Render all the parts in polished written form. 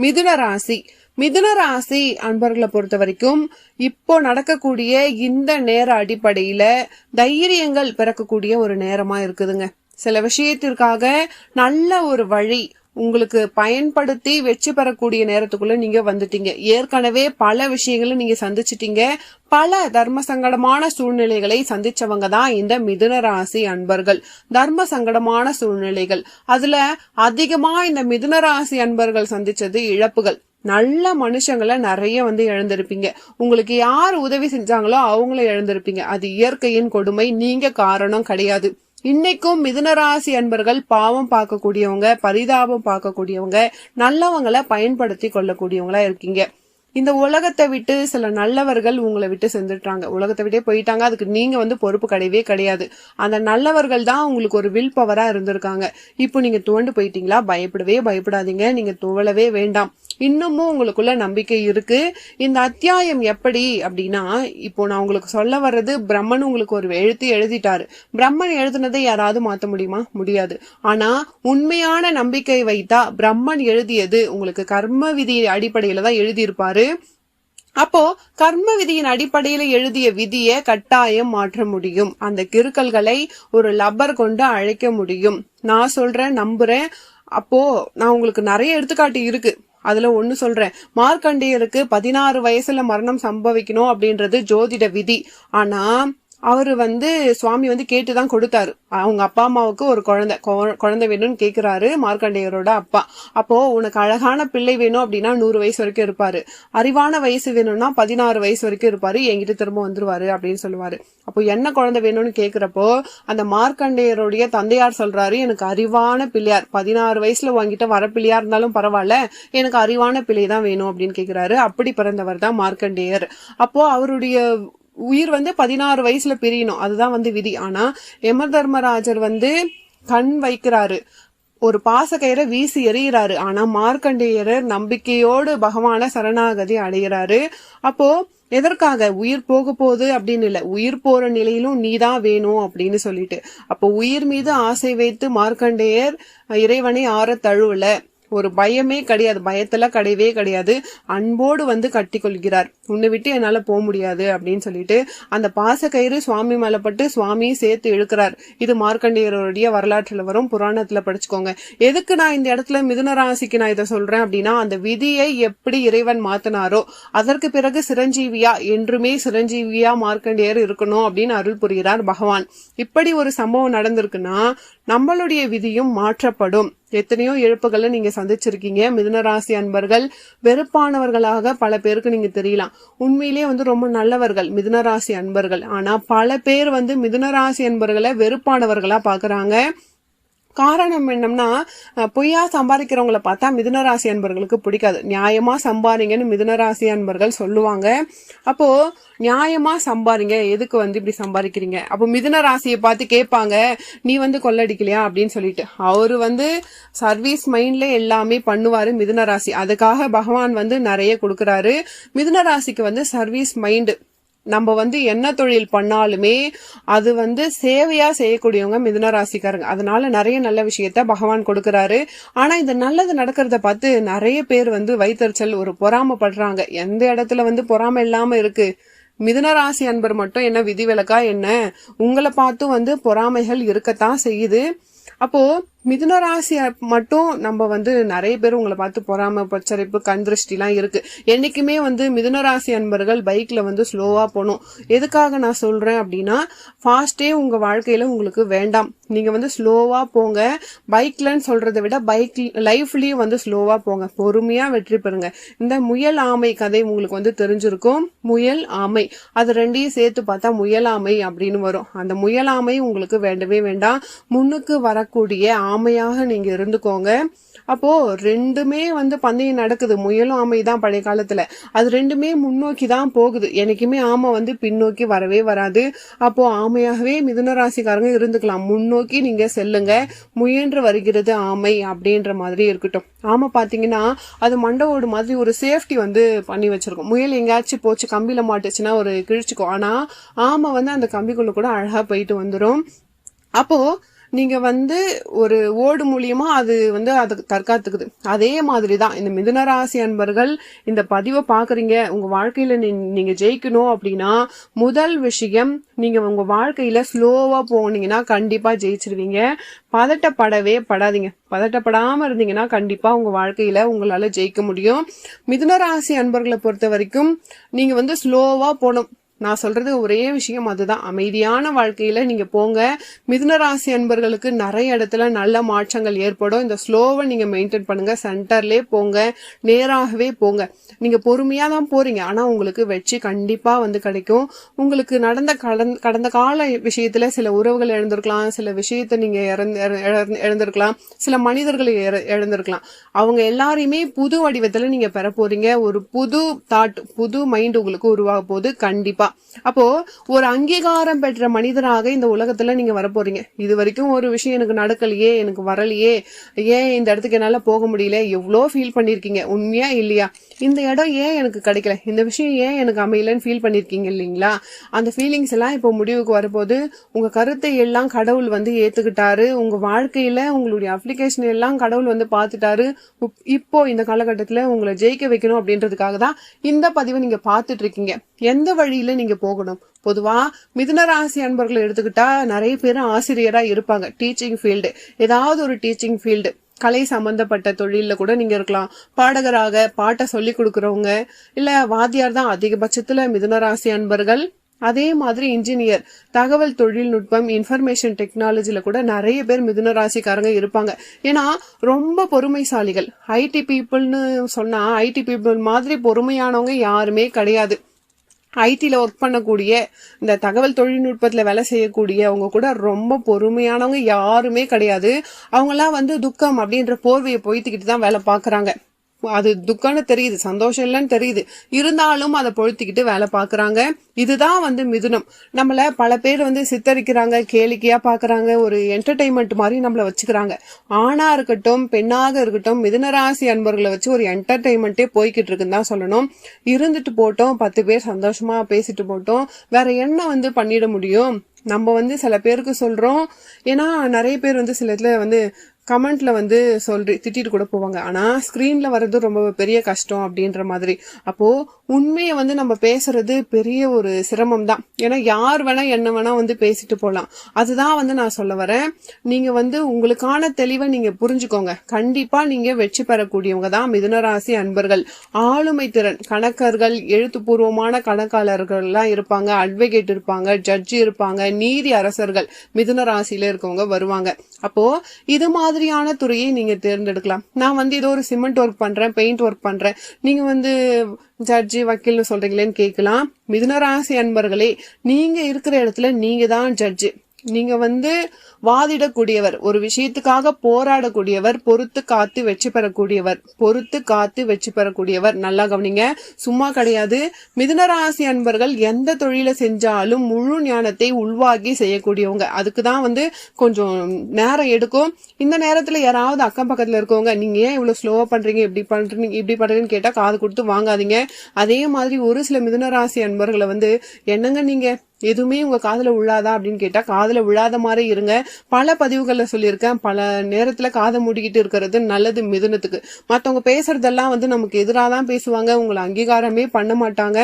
மிதுன ராசி. மிதுன ராசி அன்பர்களை பொறுத்த வரைக்கும் இப்போ நடக்கக்கூடிய இந்த நேர அடிப்படையில தைரியங்கள் பிறக்கக்கூடிய ஒரு நேரமா இருக்குதுங்க. சில விஷயத்திற்காக நல்ல ஒரு வழி உங்களுக்கு பயன்படுத்தி வெற்றி பெறக்கூடிய நேரத்துக்குள்ள நீங்க வந்துட்டீங்க. ஏற்கனவே பல விஷயங்களை நீங்க சந்திச்சிட்டீங்க. பல தர்ம சங்கடமான சூழ்நிலைகளை சந்திச்சவங்க தான் இந்த மிதுன ராசி அன்பர்கள். தர்ம சங்கடமான சூழ்நிலைகள், அதுல அதிகமா இந்த மிதுன ராசி அன்பர்கள் சந்திச்சது இழப்புகள். நல்ல மனுஷங்களை நிறைய இழந்திருப்பீங்க. உங்களுக்கு யார் உதவி செஞ்சாங்களோ அவங்கள இழந்திருப்பீங்க. அது இயற்கையின் கொடுமை, நீங்க காரணம் கிடையாது. இன்னைக்கும் மிதுனராசி அன்பர்கள் பாவம் பார்க்கக்கூடியவங்க, பரிதாபம் பார்க்கக்கூடியவங்க, நல்லவங்களை பயன்படுத்தி கொள்ளக்கூடியவங்களா இருக்கீங்க. இந்த உலகத்தை விட்டு சில நல்லவர்கள் உங்களை விட்டு செஞ்சுட்டாங்க, உலகத்தை விட்டே போயிட்டாங்க. அதுக்கு நீங்க பொறுப்பு கிடையவே கிடையாது. அந்த நல்லவர்கள் தான் உங்களுக்கு ஒரு வில் பவரா இருந்திருக்காங்க. இப்போ நீங்க துவண்டு போயிட்டீங்களா? பயப்படவே பயப்படாதீங்க, நீங்க துவளவே வேண்டாம். இன்னமும் உங்களுக்குள்ள நம்பிக்கை இருக்கு. இந்த அத்தியாயம் எப்படி அப்படின்னா, இப்போ நான் உங்களுக்கு சொல்ல வர்றது, பிரம்மன் உங்களுக்கு ஒரு எழுத்து எழுதிட்டாரு. பிரம்மன் எழுதுனதை யாராவது மாத்த முடியுமா? முடியாது. ஆனா உண்மையான நம்பிக்கை வைத்தா பிரம்மன் எழுதியது உங்களுக்கு கர்ம விதி அடிப்படையில தான் எழுதியிருப்பாரு. அப்போ கர்ம விதியின் அடிப்படையில எழுதிய விதியை கட்டாயம் மாற்ற முடியும். அந்த கிறுக்கல்களை ஒரு லப்பர் கொண்டு அழைக்க முடியும். நான் சொல்றேன், நம்புறேன். அப்போ நான் உங்களுக்கு நிறைய எடுத்துக்காட்டு இருக்கு. அதுல ஒண்ணு சொல்றேன். மார்க்கண்டேயருக்கு 16 வயசுல மரணம் சம்பவிக்கணும் அப்படின்றது ஜோதிட விதி. ஆனா அவரு சுவாமி கேட்டுதான் கொடுத்தாரு. அவங்க அப்பா அம்மாவுக்கு ஒரு குழந்தை வேணும்னு கேக்குறாரு மார்க்கண்டேயரோட அப்பா. அப்போ உனக்கு அழகான பிள்ளை வேணும் அப்படின்னா 100 வயசு வரைக்கும் இருப்பாரு, அறிவான வயசு வேணும்னா 16 வயசு வரைக்கும் இருப்பாரு, என்கிட்ட திரும்ப வந்துருவாரு அப்படின்னு சொல்லுவாரு. அப்போ என்ன குழந்தை வேணும்னு கேக்குறப்போ அந்த மார்க்கண்டேயருடைய தந்தையார் சொல்றாரு, எனக்கு அறிவான பிள்ளையார், 16 வயசுல உங்ககிட்ட வர பிள்ளையா இருந்தாலும் பரவாயில்ல, எனக்கு அறிவான பிள்ளை தான் வேணும் அப்படின்னு கேக்குறாரு. அப்படி பிறந்தவர் தான் மார்க்கண்டேயர். அப்போ அவருடைய உயிர் 16 வயசுல பிரியணும், அதுதான் விதி. ஆனா யம தர்மராஜர் கண் வைக்கிறாரு, ஒரு பாசக்கயிறை வீசி எறிகிறாரு. ஆனா மார்க்கண்டேயர் நம்பிக்கையோடு பகவான சரணாகதி அடைகிறாரு. அப்போ எதற்காக? உயிர் போக போகுது அப்படின்னு இல்ல, உயிர் போற நிலையிலும் நீதான் வேணும் அப்படின்னு சொல்லிட்டு. அப்போ உயிர் மீது ஆசை வைத்து மார்க்கண்டேயர் இறைவனை ஆற தழுவல. ஒரு பயமே கிடையாது, பயத்துல கிடையவே கிடையாது. அன்போடு கட்டி கொள்கிறார். உன்னை விட்டு என்னால போக முடியாது அப்படின்னு சொல்லிட்டு அந்த பாசக்கயிறு சுவாமி மேல பட்டு சுவாமி சேர்த்து இழுக்கிறார். இது மார்க்கண்டேயருடைய வரலாற்றுல வரும், புராணத்துல படிச்சுக்கோங்க. எதுக்கு நான் இந்த இடத்துல மிதுன ராசிக்கு நான் இதை சொல்றேன் அப்படின்னா, அந்த விதியை எப்படி இறைவன் மாத்தினாரோ அதற்கு பிறகு சிரஞ்சீவியா, என்றுமே சிரஞ்சீவியா மார்க்கண்டேயர் இருக்கணும் அப்படின்னு அருள் புரிகிறார் பகவான். இப்படி ஒரு சம்பவம் நடந்திருக்குன்னா நம்மளுடைய விதியும் மாற்றப்படும். எத்தனையோ இழப்புகளை நீங்க சந்திச்சிருக்கீங்க மிதுனராசி அன்பர்கள். வெறுப்பானவர்களாக பல பேருக்கு நீங்க தெரியலாம். உண்மையிலேயே ரொம்ப நல்லவர்கள் மிதுனராசி அன்பர்கள். ஆனா பல பேர் மிதுனராசி அன்பர்களை வெறுப்பானவர்களா பாக்குறாங்க. காரணம் என்னன்னா, பொய்யா சம்பாதிக்கிறவங்களை பார்த்தா மிதுனராசி அன்பர்களுக்கு பிடிக்காது. நியாயமா சம்பாதிங்கன்னு மிதுனராசி அன்பர்கள் சொல்லுவாங்க. அப்போ நியாயமா சம்பாதிங்க, எதுக்கு இப்படி சம்பாதிக்கிறீங்க? அப்போ மிதுன ராசியை பார்த்து கேட்பாங்க, நீ கொள்ளடிக்கலையா அப்படின்னு சொல்லிட்டு. அவரு சர்வீஸ் மைண்ட்ல எல்லாமே பண்ணுவாரு மிதுன ராசி. அதுக்காக பகவான் நிறைய கொடுக்கறாரு. மிதுன ராசிக்கு சர்வீஸ் மைண்ட். நம்ம என்ன தொழில் பண்ணாலுமே அது சேவையா செய்யக்கூடியவங்க மிதுன ராசிக்காரங்க. அதனால நிறைய நல்ல விஷயத்த பகவான் கொடுக்கறாரு. ஆனா இந்த நல்லது நடக்கிறத பார்த்து நிறைய பேர் வைத்தறிச்சல், ஒரு பொறாமப்படுறாங்க. எந்த இடத்துல பொறாம இல்லாம இருக்கு? மிதுன ராசி அன்பர் மட்டும் என்ன விதிவிலக்கா என்ன? உங்களை பார்த்தும் பொறாமைகள் இருக்கத்தான் செய்யுது. அப்போ மிதுன ராசி மட்டும் நம்ம நிறைய பேர் உங்களை பார்த்து பொறாம, பச்சரிப்பு, கண் திருஷ்டி எல்லாம் இருக்கு. என்னைக்குமே மிதுன ராசி அன்பர்கள் பைக்ல ஸ்லோவா போகணும். எதுக்காக நான் சொல்றேன் அப்படின்னா, ஃபாஸ்டே உங்க வாழ்க்கையில உங்களுக்கு வேண்டாம். நீங்க ஸ்லோவா போங்க. பைக்லன்னு சொல்றதை விட பைக் லைஃப்லயும் ஸ்லோவா போங்க. பொறுமையா வெற்றி பெறுங்க. இந்த முயல் ஆமை கதை உங்களுக்கு தெரிஞ்சிருக்கும். முயல் ஆமை, அது ரெண்டையும் சேர்த்து பார்த்தா முயலாமை அப்படின்னு வரும். அந்த முயலாமை உங்களுக்கு வேண்டவே வேண்டாம். முன்னுக்கு வரக்கூடிய ஆமையாக நீங்க இருந்துக்கோங்க. அப்போ ரெண்டுமே பந்தயம் நடக்குது. முயலும் ஆமை தான் பழைய காலத்துல. அது ரெண்டுமே முன்னோக்கி தான் போகுது. என்னைக்குமே ஆமை பின்னோக்கி வரவே வராது. அப்போ ஆமையாகவே மிதுன ராசிக்காரங்க இருந்துக்கலாம். முன்னோக்கி நீங்க செல்லுங்க. முயன்று வருகிறது ஆமை அப்படின்ற மாதிரி இருக்கட்டும். ஆமை பாத்தீங்கன்னா அது மண்டை ஓடு மாதிரி ஒரு சேஃப்டி பண்ணி வச்சிருக்கும். முயல் எங்கேயாச்சும் போச்சு கம்பியில மாட்டுச்சுன்னா ஒரு கிழிச்சுக்கும். ஆனா ஆமை அந்த கம்பிக்குள்ள கூட அழகா போயிட்டு வந்துரும். அப்போ நீங்க வந்து ஒரு ஓடு மூலியமா அது வந்து அது தற்காத்துக்குது. அதே மாதிரிதான் இந்த மிதுன ராசி அன்பர்கள் இந்த பதிவை பாக்குறீங்க, உங்க வாழ்க்கையில நீங்க ஜெயிக்கணும் அப்படின்னா முதல் விஷயம், நீங்க உங்க வாழ்க்கையில ஸ்லோவா போனீங்கன்னா கண்டிப்பா ஜெயிச்சிருவீங்க. பதட்டப்படவே படாதீங்க. பதட்டப்படாம இருந்தீங்கன்னா கண்டிப்பா உங்க வாழ்க்கையில உங்களால ஜெயிக்க முடியும். மிதுன ராசி அன்பர்களை பொறுத்த வரைக்கும் நீங்க வந்து ஸ்லோவா போகணும். நான் சொல்றது ஒரே விஷயம் அதுதான். அமைதியான வாழ்க்கையில நீங்க போங்க. மிதுன ராசி அன்பர்களுக்கு நிறைய இடத்துல நல்ல மாற்றங்கள் ஏற்படும். இந்த ஸ்லோவை நீங்க மெயின்டைன் பண்ணுங்க. சென்டர்லயே போங்க, நேராகவே போங்க. நீங்க பொறுமையா தான் போறீங்க, ஆனா உங்களுக்கு வெற்றி கண்டிப்பா வந்து கிடைக்கும். உங்களுக்கு நடந்த கடந்த கால விஷயத்துல சில உறவுகள் இழந்திருக்கலாம், சில விஷயத்த நீங்க இழந்திருக்கலாம், சில மனிதர்களை இழந்திருக்கலாம். அவங்க எல்லாரையுமே புது வடிவத்துல நீங்க பெற போறீங்க. ஒரு புது தாட், புது மைண்ட் உங்களுக்கு உருவாக போகுது கண்டிப்பா. அப்போ ஒரு அங்கீகாரம் பெற்ற மனிதராக இந்த உலகத்துல நீங்க வரப்போறீங்க. இது வரைக்கும் ஒரு விஷயம் எனக்கு நடக்கலையே, எனக்கு வரலையே, ஏன் இந்த இடத்துக்கு என்னால போக முடியல, எவ்வளோ ஃபீல் பண்ணிருக்கீங்க. உண்மையா இல்லையா? இந்த இடம் ஏன் எனக்கு கிடைக்கல, இந்த விஷயம் ஏன் எனக்கு அமையலன்னு ஃபீல் பண்ணிருக்கீங்க இல்லைங்களா? அந்த ஃபீலிங்ஸ் எல்லாம் இப்போ முடிவுக்கு வரப்போது. உங்க கருத்தை எல்லாம் கடவுள் வந்து ஏத்துக்கிட்டாரு. உங்க வாழ்க்கையில உங்களுடைய அப்ளிகேஷன் எல்லாம் கடவுள் வந்து பாத்துட்டாரு. இப்போ இந்த காலகட்டத்துல உங்களை ஜெயிக்க வைக்கணும் அப்படின்றதுக்காக தான் இந்த பதிவை நீங்க பாத்துட்டு இருக்கீங்க. எந்த வழியில நீங்க போகணும்? பொதுவா மிதுன ராசி அன்பர்களை எடுத்துக்கிட்டா நிறைய பேர் ஆசிரியரா இருப்பாங்க. டீச்சிங் ஃபீல்டு, ஏதாவது ஒரு டீச்சிங் ஃபீல்டு, கலை சம்பந்தப்பட்ட தொழில கூட நீங்க இருக்கலாம். பாடகராக பாட்டை சொல்லி கொடுக்கறவங்க, இல்ல வாத்தியார் தான் அதிகபட்சத்துல மிதுன ராசி அன்பர்கள். அதே மாதிரி இன்ஜினியர், தகவல் தொழில்நுட்பம், இன்ஃபர்மேஷன் டெக்னாலஜில கூட நிறைய பேர் மிதுன ராசிக்காரங்க இருப்பாங்க. ஏன்னா ரொம்ப பொறுமைசாலிகள். ஐடி பீப்புள்னு சொன்னா ஐடி பீப்புள் மாதிரி பொறுமையானவங்க யாருமே கிடையாது. ஐடில ஒர்க் பண்ணக்கூடிய, இந்த தகவல் தொழில்நுட்பத்துல வேலை செய்யக்கூடிய அவங்க கூட ரொம்ப பொறுமையானவங்க யாருமே கிடையாது. அவங்கெல்லாம் வந்து துக்கம் அப்படின்ற போர்வையை பொய்த்துக்கிட்டு தான் வேலை பாக்குறாங்க. அது துக்கம்னு தெரியுது, சந்தோஷம் இல்லைன்னு தெரியுது, இருந்தாலும் அதை பொழுத்திக்கிட்டு வேலை பாக்குறாங்க. இதுதான் வந்து மிதுனம். நம்மள பல பேர் வந்து சித்தரிக்கிறாங்க, கேளிக்கையா பாக்குறாங்க, ஒரு என்டர்டைன்மெண்ட் மாதிரி நம்மள வச்சுக்கிறாங்க. ஆணா இருக்கட்டும் பெண்ணாக இருக்கட்டும் மிதுன ராசி அன்பர்களை வச்சு ஒரு என்டர்டைன்மெண்ட்டே போய்கிட்டு இருக்குன்னு தான் சொல்லணும். இருந்துட்டு போட்டோம், 10 பேர் சந்தோஷமா பேசிட்டு போட்டோம், வேற என்ன வந்து பண்ணிட முடியும்? நம்ம வந்து சில பேருக்கு சொல்றோம், ஏன்னா நிறைய பேர் வந்து சில இதுல வந்து கமெண்ட்ல வந்து திட்டிட்டு கூட போவாங்க. ஆனா ஸ்கிரீன்ல வர்றது ரொம்ப பெரிய கஷ்டம் அப்படின்ற மாதிரி. அப்போ உண்மையை வந்து நம்ம பேசுறது பெரிய ஒரு சிரமம் தான். ஏன்னா யார் வேணா என்ன வேணா வந்து பேசிட்டு போலாம். அதுதான் வந்து நான் சொல்ல வரேன். நீங்க வந்து உங்களுக்கான தெளிவை நீங்க புரிஞ்சுக்கோங்க. கண்டிப்பா நீங்க வெற்றி பெறக்கூடியவங்க தான் மிதுன ராசி அன்பர்கள். ஆளுமை திறன், கணக்கர்கள், எழுத்துப்பூர்வமான கணக்காளர்கள் எல்லாம் இருப்பாங்க, அட்வொகேட் இருப்பாங்க, ஜட்ஜி இருப்பாங்க, நீதி அரசர்கள் மிதுன ராசியில இருக்கவங்க வருவாங்க. அப்போ இது மாதிரியான துறையை நீங்க தேர்ந்தெடுக்கலாம். நான் வந்து ஏதோ ஒரு சிமெண்ட் ஒர்க் பண்றேன், பெயிண்ட் ஒர்க் பண்றேன், நீங்க வந்து ஜட்ஜி வக்கீல்னு சொல்றீங்களேன்னு கேட்கலாம். மிதுன ராசி அன்பர்களே, நீங்க இருக்கிற இடத்துல நீங்க தான் ஜட்ஜி. நீங்க வந்து வாதிடக்கூடியவர், ஒரு விஷயத்துக்காக போராடக்கூடியவர், பொறுத்து காத்து வெற்றி பெறக்கூடியவர், பொறுத்து காத்து வெற்றி பெறக்கூடியவர். நல்லா கவனிங்க, சும்மா கிடையாது. மிதுன ராசி அன்பர்கள் எந்த தொழிலை செஞ்சாலும் முழு ஞானத்தை உள்வாகி செய்யக்கூடியவங்க. அதுக்குதான் வந்து கொஞ்சம் நேரம் எடுக்கும். இந்த நேரத்துல யாராவது அக்கம் பக்கத்துல இருக்கவங்க, நீங்க ஏன் இவ்வளவு ஸ்லோவா பண்றீங்க, இப்படி பண்றீங்கன்னு கேட்டா காது கொடுத்து வாங்காதீங்க. அதே மாதிரி ஒரு சில மிதுன ராசி அன்பர்களை வந்து, என்னங்க நீங்க எதுவுமே உங்க காதுல விழாதா அப்படின்னு கேட்டா காதுல விழாத மாதிரி இருங்க. பல பதிவுகள்ல சொல்லியிருக்கேன், பல நேரத்துல காதை மூடிக்கிட்டு இருக்கிறது நல்லது மிதுனத்துக்கு. மத்தவங்க பேசுறதெல்லாம் வந்து நமக்கு எதிராதான் பேசுவாங்க, உங்களை அங்கீகாரமே பண்ண மாட்டாங்க.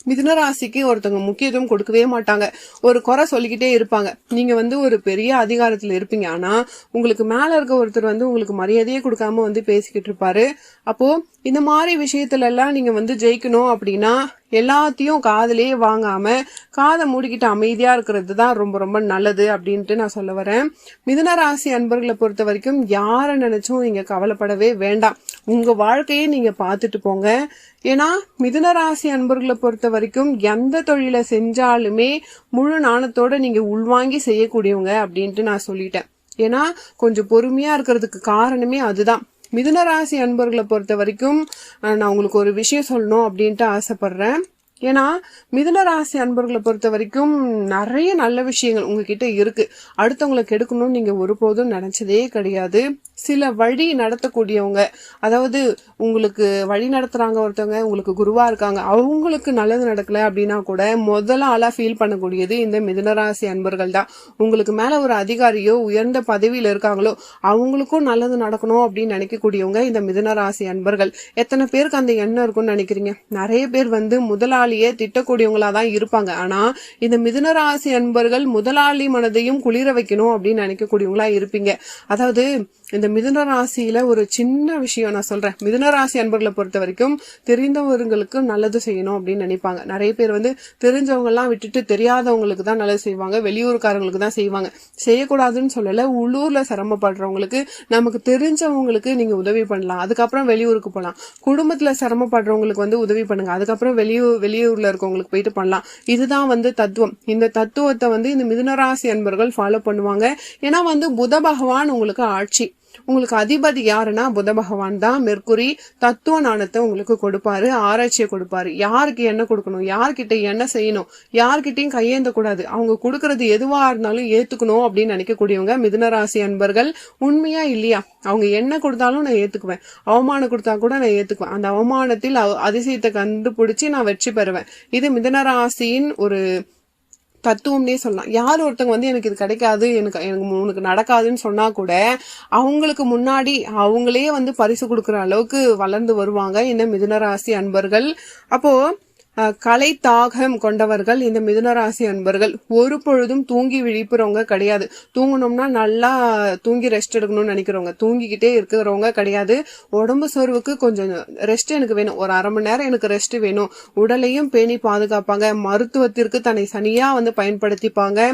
மிதுன ராசிக்கு ஒருத்தவங்க முக்கியத்துவம் கொடுக்கவே மாட்டாங்க, ஒரு குறை சொல்லிக்கிட்டே இருப்பாங்க. நீங்க வந்து ஒரு பெரிய அதிகாரத்துல இருப்பீங்க, ஆனா உங்களுக்கு மேல இருக்க ஒருத்தர் வந்து உங்களுக்கு மரியாதையே கொடுக்காம வந்து பேசிக்கிட்டு இருப்பாரு. அப்போ இந்த மாதிரி விஷயத்துல எல்லாம் நீங்க வந்து ஜெயிக்கணும் அப்படின்னா எல்லாத்தையும் காதலே வாங்காம காதை மூடிக்கிட்டு அமைதியா இருக்கிறது தான் ரொம்ப ரொம்ப நல்லது அப்படின்ட்டு நான் சொல்ல வரேன். மிதுன ராசி அன்பர்களை பொறுத்த வரைக்கும் யாரை நினைச்சும் நீங்க கவலைப்படவே வேண்டாம். உங்க வாழ்க்கையை நீங்க பார்த்துட்டு போங்க. ஏன்னா மிதுன ராசி அன்பர்களை பொறுத்த வரைக்கும் எந்த தொழிலை செஞ்சாலுமே முழு நாணத்தோட நீங்க உள்வாங்கி செய்யக்கூடியவங்க அப்படின்ட்டு நான் சொல்லிட்டேன். ஏன்னா கொஞ்சம் பொறுமையா இருக்கிறதுக்கு காரணமே அதுதான். மிதுன ராசி அன்பர்களை பொறுத்த வரைக்கும் நான் உங்களுக்கு ஒரு விஷயம் சொல்லணும் அப்படின்ட்டு ஆசைப்படுறேன். ஏன்னா மிதுன ராசி அன்பர்களை பொறுத்த வரைக்கும் நிறைய நல்ல விஷயங்கள் உங்ககிட்ட இருக்கு. அடுத்தவங்களை கெடுக்கணும்னு நீங்க ஒருபோதும் நினைச்சதே கிடையாது. சில வழி நடத்தக்கூடியவங்க, அதாவது உங்களுக்கு வழி நடத்துறாங்க ஒருத்தவங்க, உங்களுக்கு குருவா இருக்காங்க, அவங்களுக்கு நல்லது நடக்கல அப்படின்னா கூட முதல்ல ஆளா ஃபீல் பண்ணக்கூடியது இந்த மிதுனராசி அன்பர்கள் தான். உங்களுக்கு மேல ஒரு அதிகாரியோ உயர்ந்த பதவியில இருக்காங்களோ அவங்களுக்கும் நல்லது நடக்கணும் அப்படின்னு நினைக்கக்கூடியவங்க இந்த மிதுனராசி அன்பர்கள். எத்தனை பேருக்கு அந்த எண்ணம் இருக்கும்னு நினைக்கிறீங்க? நிறைய பேர் முதலாளியே திட்டக்கூடியவங்களா தான் இருப்பாங்க. ஆனா இந்த மிதுனராசி அன்பர்கள் முதலாளி மனதையும் குளிர வைக்கணும் அப்படின்னு நினைக்கக்கூடியவங்களா இருப்பீங்க. அதாவது இந்த மிதுன ராசியில ஒரு சின்ன விஷயம் நான் சொல்றேன். மிதுன ராசி அன்பர்களை பொறுத்த வரைக்கும் தெரிந்தவர்களுக்கு நல்லது செய்யணும் அப்படின்னு நினைப்பாங்க. நிறைய பேர் தெரிஞ்சவங்க எல்லாம் விட்டுட்டு தெரியாதவங்களுக்கு தான் நல்லது செய்வாங்க, வெளியூர்காரங்களுக்கு தான் செய்வாங்க. செய்யக்கூடாதுன்னு சொல்லல, உள்ளூர்ல சிரமப்படுறவங்களுக்கு, நமக்கு தெரிஞ்சவங்களுக்கு நீங்க உதவி பண்ணலாம், அதுக்கப்புறம் வெளியூருக்கு போகலாம். குடும்பத்துல சிரமப்படுறவங்களுக்கு உதவி பண்ணுங்க, அதுக்கப்புறம் வெளியூர்ல இருக்கவங்களுக்கு போயிட்டு பண்ணலாம். இதுதான் தத்துவம். இந்த தத்துவத்தை இந்த மிதுனராசி அன்பர்கள் ஃபாலோ பண்ணுவாங்க. ஏன்னா புத பகவான் உங்களுக்கு ஆட்சி, உங்களுக்கு அதிபதி யாருன்னா புத பகவான் தான். மெர்க்குரி தத்துவ ஞானத்தை உங்களுக்கு கொடுப்பாரு, ஆராய்ச்சியை கொடுப்பாரு. யாருக்கு என்ன கொடுக்கணும், யார்கிட்ட என்ன செய்யணும், யார்கிட்டையும் கையேந்த கூடாது. அவங்க கொடுக்கறது எதுவா இருந்தாலும் ஏத்துக்கணும் அப்படின்னு நினைக்கக்கூடியவங்க மிதுனராசி அன்பர்கள். உண்மையா இல்லையா? அவங்க என்ன கொடுத்தாலும் நான் ஏத்துக்குவேன், அவமானம் கொடுத்தா கூட நான் ஏத்துக்குவேன். அந்த அவமானத்தில் அதிசயத்தை கண்டுபிடிச்சு நான் வெற்றி பெறுவேன். இது மிதுனராசியின் ஒரு தத்துவம்னே சொல்லலாம். யார் ஒருத்தவங்க எனக்கு இது கிடைக்காது, எனக்கு உனக்கு நடக்காதுன்னு சொன்னா கூட அவங்களுக்கு முன்னாடி அவங்களே பரிசு கொடுக்கற அளவுக்கு வளர்ந்து வருவாங்க இந்த மிதுனராசி அன்பர்கள். அப்போ கலை தாகம் கொண்டவர்கள் இந்த மிதுனராசி அன்பர்கள். ஒரு பொழுதும் தூங்கி விழிப்புறவங்க கிடையாது. தூங்கணும்னா நல்லா தூங்கி ரெஸ்ட் எடுக்கணும்னு நினைக்கிறவங்க, தூங்கிக்கிட்டே இருக்கிறவங்க கிடையாது. உடம்பு சோர்வுக்கு கொஞ்சம் ரெஸ்ட் எனக்கு வேணும், ஒரு அரை மணி நேரம் எனக்கு ரெஸ்ட் வேணும். உடலையும் பேணி பாதுகாப்பாங்க. மருத்துவத்திற்கு தன்னை சனியா பயன்படுத்திப்பாங்க.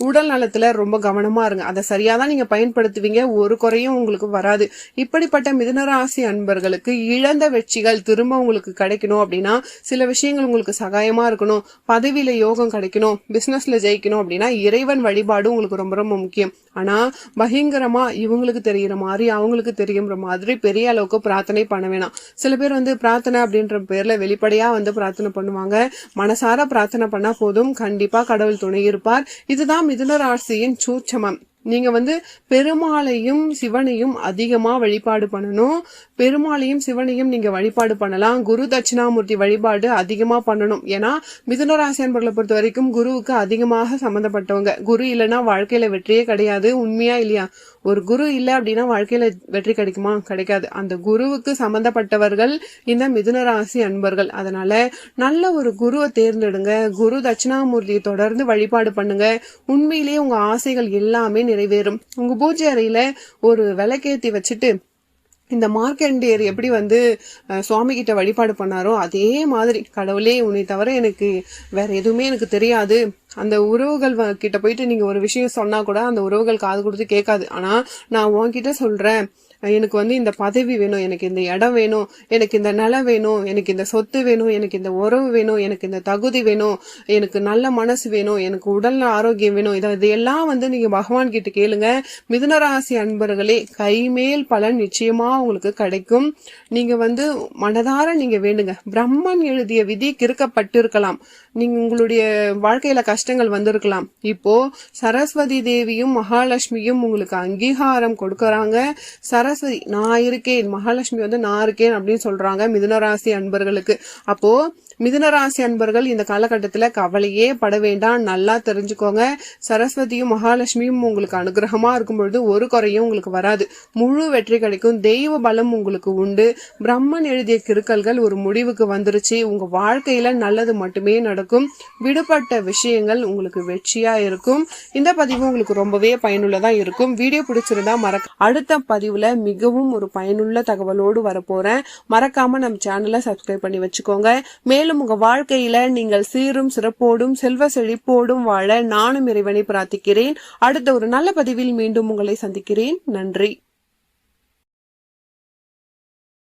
உடல் நலத்துல ரொம்ப கவனமா இருங்க, அதை சரியாதான் நீங்க பயன்படுத்துவீங்க, ஒரு குறையும் உங்களுக்கு வராது. இப்படிப்பட்ட மிதுனராசி அன்பர்களுக்கு இழந்த வெற்றிகள் திரும்ப உங்களுக்கு கிடைக்கணும் அப்படின்னா, சில விஷயங்கள் உங்களுக்கு சகாயமா இருக்கணும், பதவியில யோகம் கிடைக்கணும், பிசினஸ்ல ஜெயிக்கணும் அப்படின்னா இறைவன் வழிபாடு உங்களுக்கு ரொம்ப ரொம்ப முக்கியம். ஆனா பயங்கரமா இவங்களுக்கு தெரியுற மாதிரி அவங்களுக்கு தெரியுற மாதிரி பெரிய அளவுக்கு பிரார்த்தனை பண்ண வேணாம். சில பேர் பிரார்த்தனை அப்படின்ற பேர்ல வெளிப்படையா பிரார்த்தனை பண்ணுவாங்க. மனசார பிரார்த்தனை பண்ணா போதும், கண்டிப்பா கடவுள் துணை இருப்பார். இதுதான் மிதுனராசியின் சூட்சமம். நீங்க பெருமாளையும் சிவனையும் அதிகமா வழிபாடு பண்ணணும். பெருமாளையும் சிவனையும் நீங்க வழிபாடு பண்ணலாம். குரு தட்சிணாமூர்த்தி வழிபாடு அதிகமா பண்ணணும். ஏன்னா மிதுனராசி அன்பர்களை பொறுத்த வரைக்கும் குருவுக்கு அதிகமாக சம்பந்தப்பட்டவங்க. குரு இல்லைன்னா வாழ்க்கையில வெற்றியே கிடையாது. உண்மையா இல்லையா? ஒரு குரு இல்லை அப்படின்னா வாழ்க்கையில வெற்றி கிடைக்குமா? கிடைக்காது. அந்த குருவுக்கு சம்பந்தப்பட்டவர்கள் இந்த மிதுனராசி அன்பர்கள். அதனால நல்ல ஒரு குருவை தேர்ந்தெடுங்க. குரு தட்சிணாமூர்த்தியை தொடர்ந்து வழிபாடு பண்ணுங்க. உண்மையிலேயே உங்க ஆசைகள் எல்லாமே நிறைவேறும். உங்க பூஜை அறையில ஒரு விளக்கேத்தி வச்சுட்டு இந்த மார்க்கண்டேயர் எப்படி சுவாமி கிட்ட வழிபாடு பண்ணாரோ அதே மாதிரி, கடவுளே உன்னை தவிர எனக்கு வேற எதுவுமே எனக்கு தெரியாது. அந்த உறவுகள் கிட்ட போயிட்டு நீங்க ஒரு விஷயம் சொன்னா கூட அந்த உறவுகள் காது கொடுத்து கேட்காது. ஆனா நான் உன்கிட்ட சொல்றேன், எனக்கு இந்த பதவி வேணும், எனக்கு இந்த இடம் வேணும், எனக்கு இந்த நிலம் வேணும், எனக்கு இந்த சொத்து வேணும், எனக்கு இந்த உறவு வேணும், எனக்கு இந்த தகுதி வேணும், எனக்கு நல்ல மனசு வேணும், எனக்கு உடல் ஆரோக்கியம் வேணும். இதையெல்லாம் நீங்க பகவான் கிட்ட கேளுங்க. மிதுனராசி அன்பர்களே, கைமேல் பலன் நிச்சயமா உங்களுக்கு கிடைக்கும். நீங்க மனதார நீங்க வேண்டுங்க. பிரம்மன் எழுதிய விதி கிறுக்கப்பட்டிருக்கலாம், நீங்க உங்களுடைய வாழ்க்கையில கஷ்டங்கள் வந்திருக்கலாம். இப்போ சரஸ்வதி தேவியும் மகாலட்சுமியும் உங்களுக்கு அங்கீகாரம் கொடுக்கறாங்க. சரஸ்வதி நான் இருக்கேன், மகாலட்சுமி நான் இருக்கேன் அப்படின்னு சொல்றாங்க மிதுனராசி அன்பர்களுக்கு. அப்போ மிதுனராசி அன்பர்கள் இந்த காலகட்டத்துல கவலையே பட வேண்டாம். நல்லா தெரிஞ்சுக்கோங்க, சரஸ்வதியும் மகாலட்சுமியும் உங்களுக்கு அனுகிரகமா இருக்கும் பொழுது ஒரு குறையும் உங்களுக்கு வராது. முழு வெற்றி கிடைக்கும். தெய்வ பலம் உங்களுக்கு உண்டு. பிரம்மன் எழுதிய கிறுக்கல்கள் ஒரு முடிவுக்கு வந்துருச்சு. உங்க வாழ்க்கையில நல்லது மட்டுமே நடக்கும். விடுபட்ட விஷயங்கள் உங்களுக்கு வெற்றியா இருக்கும். இந்த பதிவு உங்களுக்கு ரொம்பவே பயனுள்ளதா இருக்கும். வீடியோ பிடிச்சிருந்தா அடுத்த பதிவுல மிகவும் ஒரு பயனுள்ள தகவலோடு வரப்போறேன். மறக்காம நம்ம சேனலை சப்ஸ்கிரைப் பண்ணி வச்சுக்கோங்க. மேலும் உங்க வாழ்க்கையில நீங்கள் சீரும் சிறப்போடும் செல்வ செழிப்போடும் வாழ நானும் இறைவனை பிரார்த்திக்கிறேன். அடுத்த ஒரு நல்ல பதிவில் மீண்டும் உங்களை சந்திக்கிறேன். நன்றி.